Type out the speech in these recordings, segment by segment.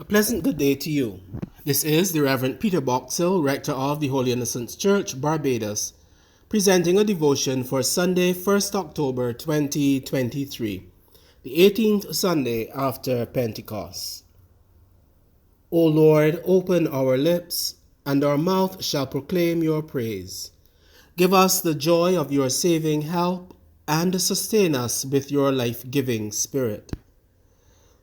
A pleasant good day to you. This is the Reverend Peter Boxill, Rector of the Holy Innocents Church, Barbados, presenting a devotion for Sunday, 1st October 2023, the 18th Sunday after Pentecost. O Lord, open our lips, and our mouth shall proclaim your praise. Give us the joy of your saving help, and sustain us with your life-giving Spirit.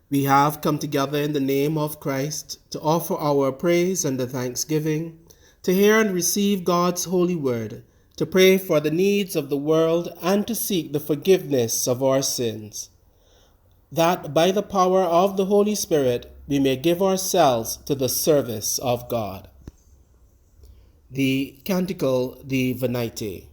We have come together in the name of Christ to offer our praise and the thanksgiving, to hear and receive God's holy word, to pray for the needs of the world, and to seek the forgiveness of our sins, that by the power of the Holy Spirit we may give ourselves to the service of God. The Canticle de Venite.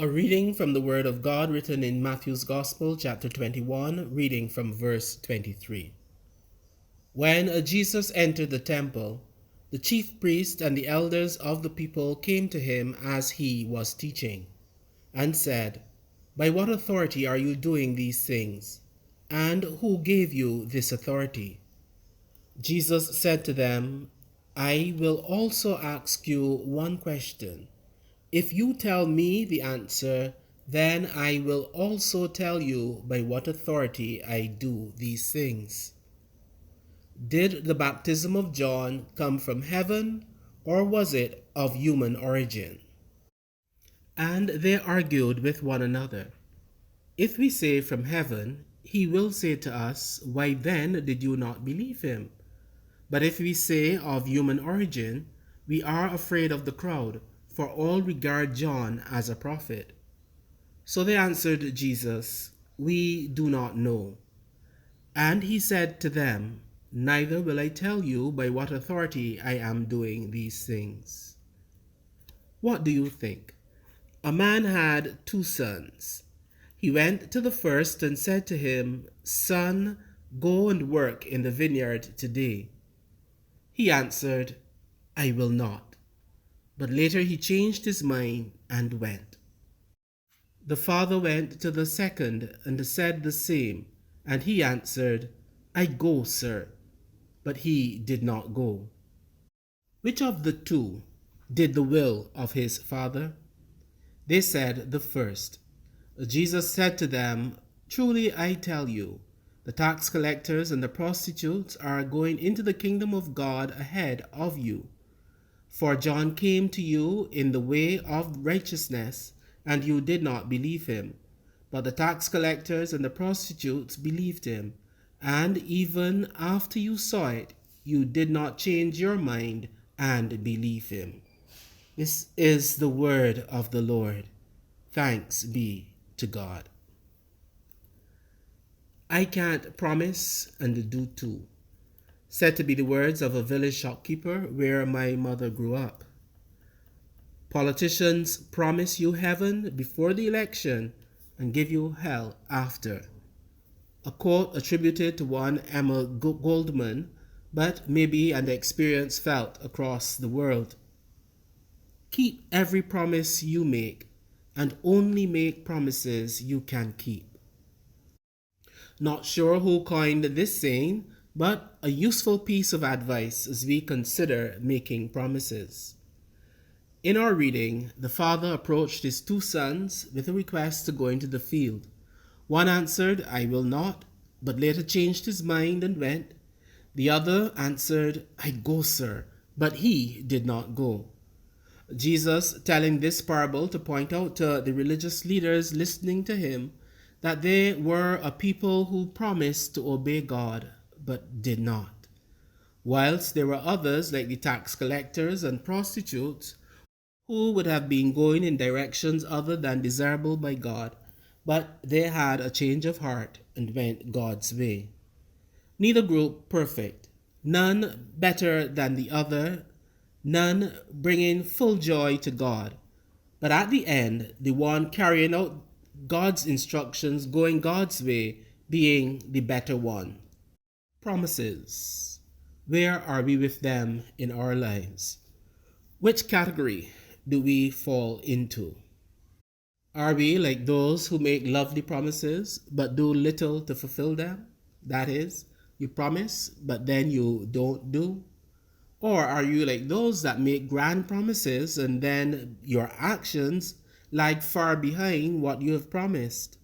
A reading from the Word of God written in Matthew's Gospel, chapter 21, reading from verse 23. When Jesus entered the temple, the chief priest and the elders of the people came to him as he was teaching, and said, "By what authority are you doing these things? And who gave you this authority?" Jesus said to them, "I will also ask you one question. If you tell me the answer, then I will also tell you by what authority I do these things. Did the baptism of John come from heaven, or was it of human origin?" And they argued with one another. "If we say from heaven, he will say to us, 'Why then did you not believe him?' But if we say of human origin, we are afraid of the crowd, for all regard John as a prophet." So they answered Jesus, "We do not know." And he said to them, "Neither will I tell you by what authority I am doing these things. What do you think? A man had 2 sons. He went to the first and said to him, 'Son, go and work in the vineyard today.' He answered, 'I will not.' But later he changed his mind and went. The father went to the second and said the same, and he answered, 'I go, sir.' But he did not go. Which of the 2 did the will of his father?" They said, "The first." Jesus said to them, "Truly I tell you, the tax collectors and the prostitutes are going into the kingdom of God ahead of you. For John came to you in the way of righteousness, and you did not believe him. But the tax collectors and the prostitutes believed him. And even after you saw it, you did not change your mind and believe him. This is the word of the Lord. Thanks be to God. I can't promise and do too. Said to be the words of a village shopkeeper where my mother grew up. Politicians promise you heaven before the election and give you hell after. A quote attributed to one Emma Goldman, but maybe an experience felt across the world. Keep every promise you make, and only make promises you can keep. Not sure who coined this saying, but a useful piece of advice as we consider making promises. In our reading, the father approached his 2 sons with a request to go into the field. One answered, "I will not," but later changed his mind and went. The other answered, "I go, sir," but he did not go. Jesus telling this parable to point out to the religious leaders listening to him that they were a people who promised to obey God but did not, whilst there were others like the tax collectors and prostitutes who would have been going in directions other than desirable by God, but they had a change of heart and went God's way. Neither group perfect, none better than the other, none bringing full joy to God, but at the end, the one carrying out God's instructions, going God's way, being the better one. Promises. Where are we with them in our lives? Which category do we fall into? Are we like those who make lovely promises but do little to fulfill them? That is, you promise but then you don't do? Or are you like those that make grand promises and then your actions lag far behind what you have promised?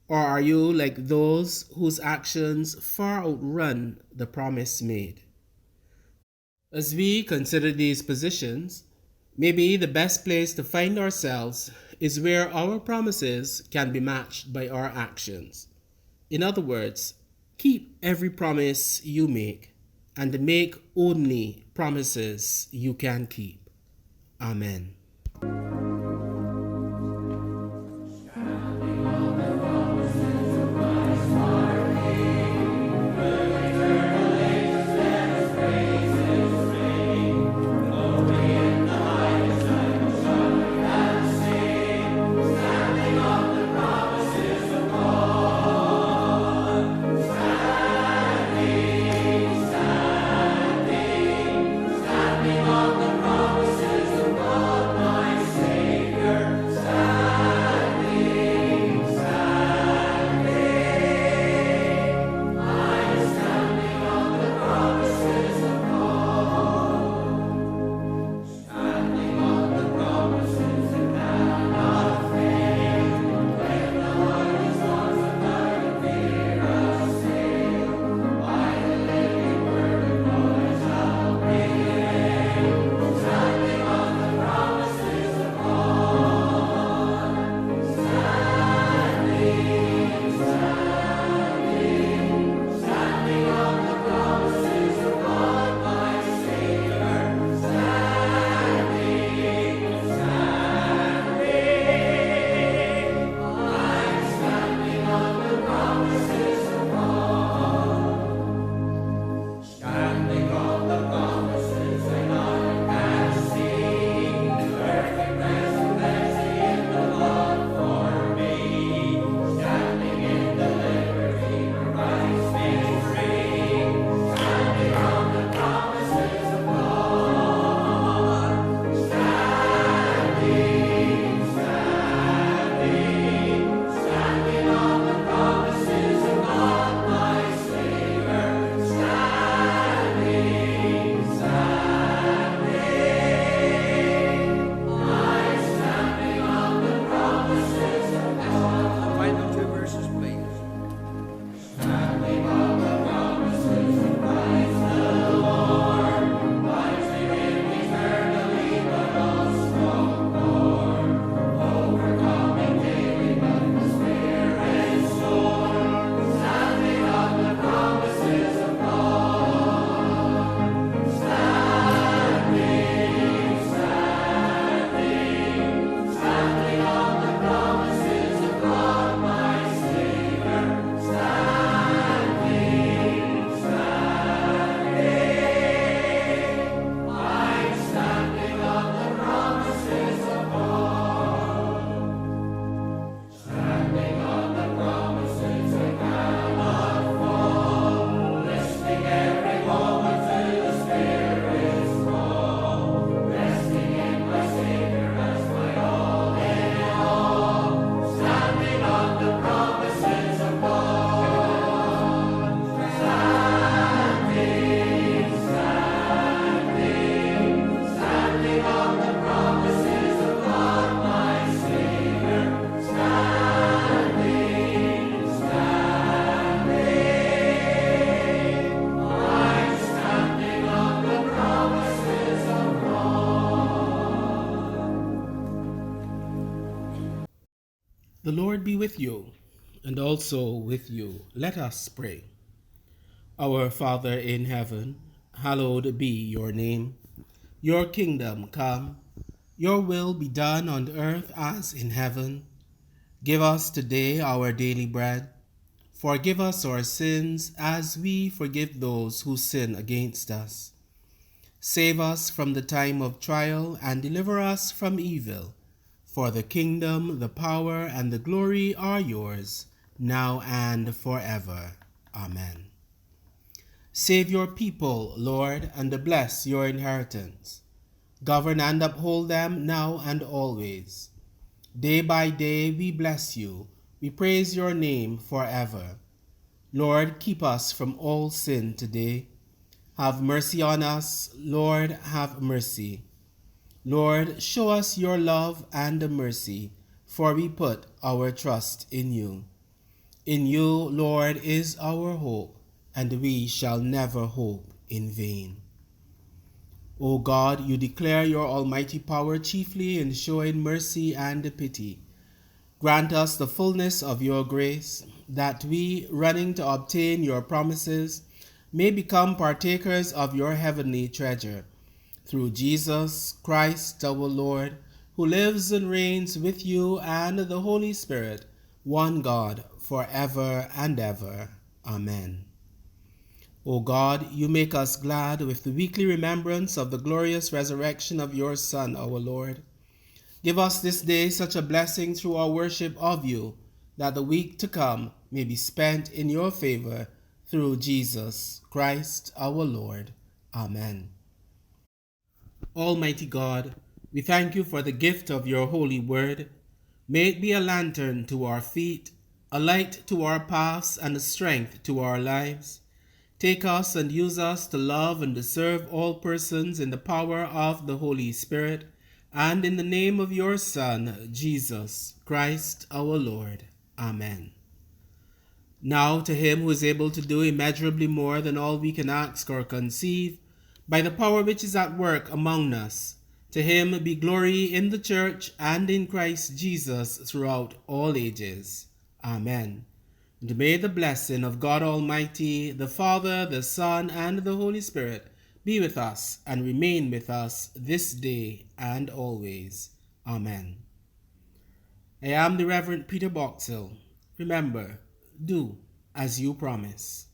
Or are you like those whose actions far outrun the promise made? As we consider these positions, maybe the best place to find ourselves is where our promises can be matched by our actions. In other words, keep every promise you make and make only promises you can keep. Amen. On the promises of God. The Lord be with you, and also with you. Let us pray. Our Father in heaven, hallowed be your name. Your kingdom come, your will be done on earth as in heaven. Give us today our daily bread. Forgive us our sins as we forgive those who sin against us. Save us from the time of trial and deliver us from evil. For the kingdom, the power, and the glory are yours, now and forever. Amen. Save your people, Lord, and bless your inheritance. Govern and uphold them now and always. Day by day we bless you. We praise your name forever. Lord, keep us from all sin today. Have mercy on us, Lord, have mercy. Lord, show us your love and mercy, for we put our trust in you. In you, Lord, is our hope, and we shall never hope in vain. O God, you declare your almighty power chiefly in showing mercy and pity. Grant us the fullness of your grace, that we, running to obtain your promises, may become partakers of your heavenly treasure. Through Jesus Christ our Lord, who lives and reigns with you and the Holy Spirit, one God, forever and ever. Amen. O God, you make us glad with the weekly remembrance of the glorious resurrection of your Son, our Lord. Give us this day such a blessing through our worship of you, that the week to come may be spent in your favor, through Jesus Christ our Lord. Amen. Almighty God, we thank you for the gift of your holy word. May it be a lantern to our feet, a light to our paths, and a strength to our lives. Take us and use us to love and to serve all persons in the power of the Holy Spirit, and in the name of your Son, Jesus Christ our Lord. Amen. Now to him who is able to do immeasurably more than all we can ask or conceive, by the power which is at work among us, to him be glory in the church and in Christ Jesus throughout all ages. Amen. And may the blessing of God Almighty, the Father, the Son, and the Holy Spirit be with us and remain with us this day and always. Amen. I am the Reverend Peter Boxill. Remember, do as you promise.